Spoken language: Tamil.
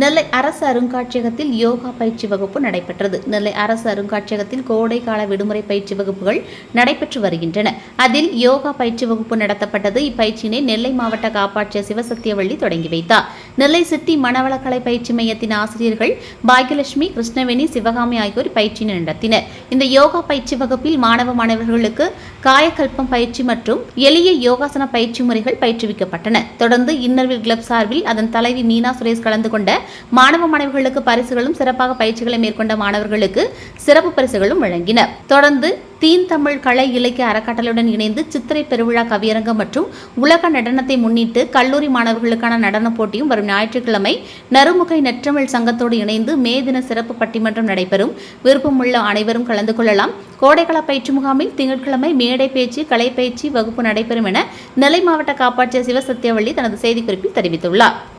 நெல்லை அரசு அருங்காட்சியகத்தில் யோகா பயிற்சி வகுப்பு நடைபெற்றது. நெல்லை அரசு அருங்காட்சியகத்தில் கோடை கால விடுமுறை பயிற்சி வகுப்புகள் நடைபெற்று வருகின்றன. அதில் யோகா பயிற்சி வகுப்பு நடத்தப்பட்டது. இப்பயிற்சியினை நெல்லை மாவட்ட காப்பாட்சியர் சிவசத்தியவள்ளி தொடங்கி வைத்தார். நெல்லை சிட்டி மனவளக்கலை பயிற்சி மையத்தின் ஆசிரியர்கள் பாக்யலட்சுமி, கிருஷ்ணவேணி, சிவகாமி ஆகியோர் பயிற்சியினை நடத்தினர். இந்த யோகா பயிற்சி வகுப்பில் மாணவர்களுக்கு காயக்கல்பம் பயிற்சி மற்றும் எளிய யோகாசன பயிற்சி முறைகள் பயிற்றுவிக்கப்பட்டன. தொடர்ந்து இன்னர்வில் கிளப் சார்பில் அதன் தலைவி மீனா சுரேஷ் கலந்து கொண்ட மாணவர்களுக்கு பரிசுகளும், சிறப்பாக பயிற்சிகளை மேற்கொண்ட மாணவர்களுக்கு சிறப்பு பரிசுகளும் வழங்கினர். தொடர்ந்து தீன் தமிழ் கலை இலக்கிய அறக்கட்டளையுடன் இணைந்து சித்திரை பெருவிழா கவியரங்கம் மற்றும் உலக நடனத்தை முன்னிட்டு கல்லூரி மாணவர்களுக்கான நடன போட்டியும் வரும் ஞாயிற்றுக்கிழமை நறுமுகை நற்றமிழ் சங்கத்தோடு இணைந்து மே தின சிறப்பு பட்டிமன்றம் நடைபெறும். விருப்பமுள்ள அனைவரும் கலந்து கொள்ளலாம். கோடைக்கால பயிற்சி முகாமில் திங்கட்கிழமை மேடை பேச்சு, கலை பயிற்சி வகுப்பு நடைபெறும் என நெல்லை மாவட்ட காப்பாட்சியர் சிவசத்தியவள்ளி தனது செய்திக்குறிப்பில் தெரிவித்துள்ளார்.